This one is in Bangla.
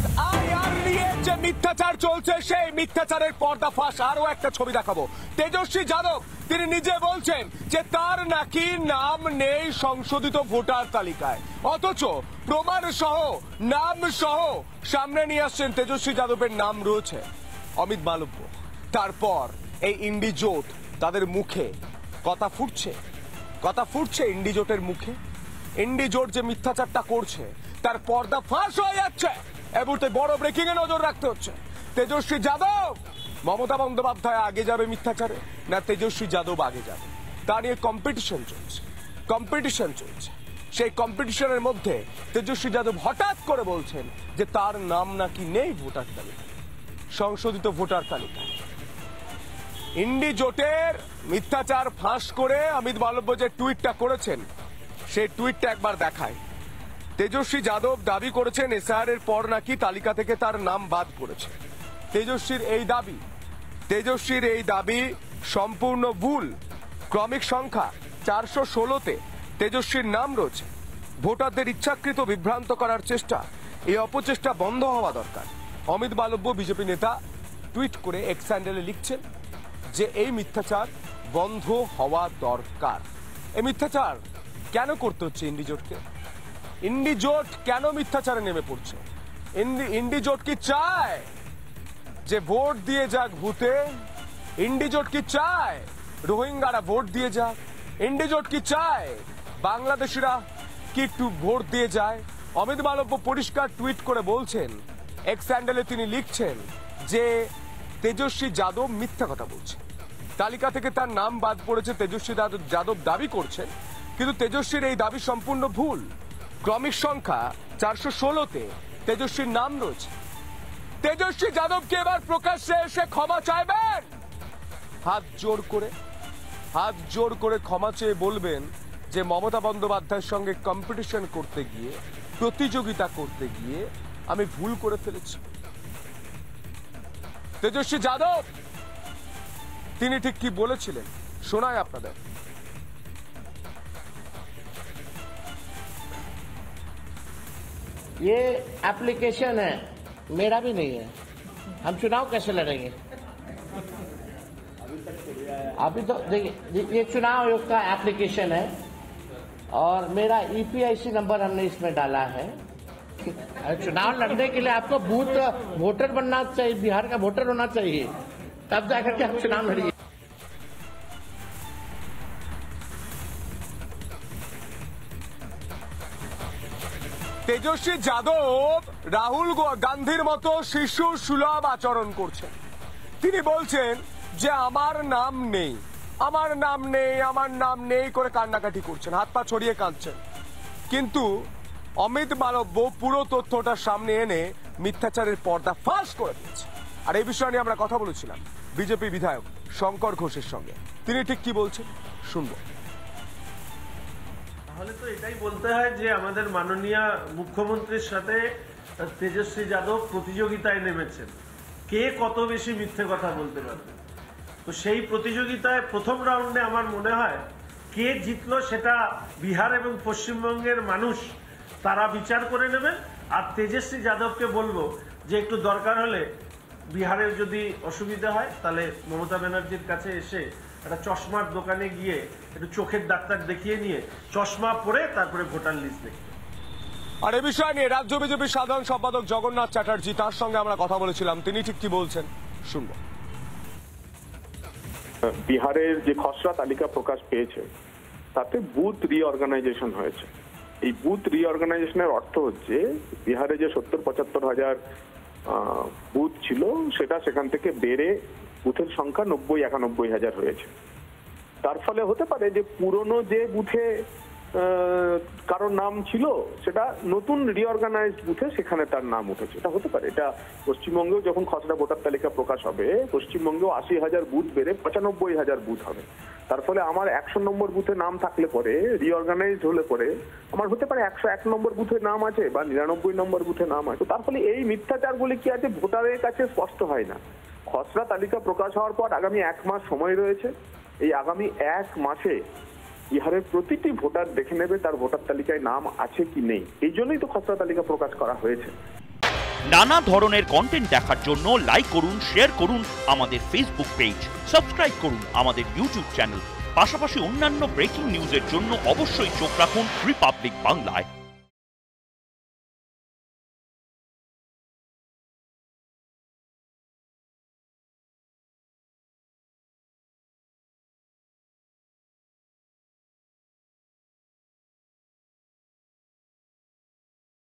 এসআইআর নিয়ে যে মিথ্যাচার চলছে সেই মিথ্যাচারের পর্দাফাঁস। আরো একটা ছবি দেখাবো। তেজস্বী যাদব তিনি নিজে বলছেন যে তার নাকি নাম নেই সংশোধিত ভোটার তালিকায়, অথচ প্রমাণ সহ নাম সহ সামনে নিয়ে আসছেন তেজস্বী যাদবের নাম রয়েছে। অমিত মালব্য, তারপর এই ইন্ডি জোট, তাদের মুখে কথা ফুটছে ইন্ডি জোটের মুখে। ইন্ডি জোট যে মিথ্যাচারটা করছে তার পর্দা ফাঁস হয়ে যাচ্ছে। এই মুহূর্তে বড় ব্রেকিং এ নজর রাখতে হচ্ছে। তেজস্বী যাদব, মমতা বন্দ্যোপাধ্যায় আগে যাবে মিথ্যাচারে না তেজস্বী যাদব আগে যাবে, তা নিয়ে কম্পিটিশন চলছে। সেই কম্পিটিশনের মধ্যে তেজস্বী যাদব হঠাৎ করে বলছেন যে তার নাম নাকি নেই ভোটার তালিকায়, সংশোধিত ভোটার তালিকায়। ইন্ডি জোটের মিথ্যাচার ফাঁস করে অমিত মালব্য যে টুইটটা করেছেন সেই টুইটটা একবার দেখায়। তেজস্বী যাদব দাবি করেছেন এসআইআর এর পর নাকি তালিকা থেকে তার নাম বাদ পড়েছে। তেজস্বীর এই দাবি সম্পূর্ণ ভুল। ক্রমিক সংখ্যা 416-তে তেজস্বীর নাম রয়েছে। ভোটারদের ইচ্ছাকৃত বিভ্রান্ত করার চেষ্টা, এই অপচেষ্টা বন্ধ হওয়া দরকার। অমিত মালব্য বিজেপি নেতা টুইট করে এক্স হ্যান্ডেলে লিখছেন যে এই মিথ্যাচার বন্ধ হওয়া দরকার। এই মিথ্যাচার কেন করতে হচ্ছে ইন্ডি জোটকে? ইন্ডি জোট কেন মিথ্যাচারে নেমে পড়ছে? ইন্ডি জোট কি চায় যে ভোট দিয়ে যাক ভূতে? ইন্ডি জোট কি চায় রোহিঙ্গারা ভোট দিয়ে যাক? ইন্ডি জোট কি চায় বাংলাদেশিরা কি একটু ভোট দিয়ে যায়? অমিত মালব্য পরিষ্কার টুইট করে বলছেন, এক্স হ্যান্ডেলে তিনি লিখছেন যে তেজস্বী যাদব মিথ্যা কথা বলছে, তালিকা থেকে তার নাম বাদ পড়েছে তেজস্বী যাদব দাবি করছেন, কিন্তু তেজস্বীর এই দাবি সম্পূর্ণ ভুল। ক্রমিক সংখ্যা 416-তে তেজস্বীর নাম রয়েছে। তেজস্বী যাদবকে এবার প্রকাশ্যে এসে ক্ষমা চাইবেন, হাত জোর করে ক্ষমা চেয়ে বলবেন যে মমতা বন্দ্যোপাধ্যায়ের সঙ্গে কম্পিটিশন করতে গিয়ে, প্রতিযোগিতা করতে গিয়ে আমি ভুল করে ফেলেছি। তেজস্বী যাদব তিনি ঠিক কি বলেছিলেন শোনায় আপনাদের। ये एप्लीकेशन है, मेरा भी नहीं है। हम चुनाव कैसे लड़ेंगे? अभी तो देखिए, ये चुनाव आयोग का एप्लीकेशन है और मेरा ईपीआईसी नंबर हमने इसमें डाला है। चुनाव लड़ने के लिए आपको बूथ वोटर बनना चाहिए, बिहार का वोटर होना चाहिए, तब जाकर के हम चुनाव लड़िए। তেজস্বী যাদব রাহুল গান্ধীর মতো শিশু সুলভ আচরণ করছেন। তিনি বলছেন যে আমার নাম নেই করে কান্নাকাটি করছেন, হাত পা ছড়িয়ে কাঁদছেন। কিন্তু অমিত মালব্য পুরো তথ্যটা সামনে এনে মিথ্যাচারের পর্দা ফাঁস করে দিয়েছে। আর এই বিষয় নিয়ে আমরা কথা বলেছিলাম বিজেপি বিধায়ক শঙ্কর ঘোষের সঙ্গে। তিনি ঠিক কি বলছেন শুনবো। তাহলে তো এটাই বলতে হয় যে আমাদের মাননীয় মুখ্যমন্ত্রীর সাথে তেজস্বী যাদব প্রতিযোগিতায় নেমেছেন, কে কত বেশি মিথ্যে কথা বলতে পারবে। তো সেই প্রতিযোগিতায় প্রথম রাউন্ডে আমার মনে হয় কে জিতলো সেটা বিহার এবং পশ্চিমবঙ্গের মানুষ তারা বিচার করে নেবেন। আর তেজস্বী যাদবকে বলবো যে একটু দরকার হলে বিহারের যদি অসুবিধা হয় তাহলে মমতা ব্যানার্জির কাছে এসে একটা চশমার দোকানে গিয়ে একটু চোখের ডাক্তার দেখিয়ে নিয়ে চশমা পরে তারপরে ভোটার লিস্ট দেখবে। আর এই বিষয় নিয়ে রাজ্য বিজেপির সাধারণ সম্পাদক জগন্নাথ চ্যাটার্জি, তার সঙ্গে আমরা কথা বলেছিলাম। তিনি ঠিক কি বলছেন শুনবো। বিহারের যে খসড়া তালিকা প্রকাশ পেয়েছে তাতে বুথ রিঅর্গানাইজেশন হয়েছে। এই বুথ রিঅর্গানাইজেশনের অর্থ হচ্ছে বিহারে যে 70-75 হাজার বুথ ছিল সেটা সেখান থেকে বেড়ে বুথের সংখ্যা 90-91 হাজার হয়েছে। তার ফলে হতে পারে যে পুরনো যে বুথে কারোর নাম ছিল সেটা নতুন রিঅর্গানাইজড বুথে সেখানে তার নাম উঠেছে, এটা হতে পারে। এটা পশ্চিমবঙ্গেও যখন খসড়া ভোটার তালিকা প্রকাশ হবে পশ্চিমবঙ্গেও 80,000 বুথ বেড়ে 95,000 বুথ হবে। তার ফলে আমার 100 নম্বর বুথে নাম থাকলে পরে রিঅর্গানাইজড হলে পরে আমার হতে পারে 101 নম্বর বুথে নাম আছে বা 99 নম্বর বুথে নাম আছে। তার ফলে এই মিথ্যাচারগুলি কি আছে ভোটারের কাছে স্পষ্ট হয় না। খসড়া তালিকা প্রকাশ হওয়ার পর আগামী 1 মাস সময় রয়েছে। এই আগামী 1 মাসে বিহারের প্রতিটি ভোটার দেখে নেবে তার ভোটার তালিকায় নাম আছে কি নেই। এই জন্যই তো খসড়া তালিকা প্রকাশ করা হয়েছে। নানা ধরনের কন্টেন্ট দেখার জন্য লাইক করুন, শেয়ার করুন আমাদের ফেসবুক পেজ, সাবস্ক্রাইব করুন আমাদের ইউটিউব চ্যানেল। পাশাপাশি অন্যান্য ব্রেকিং নিউজের জন্য অবশ্যই চোখ রাখুন রিপাবলিক বাংলায়।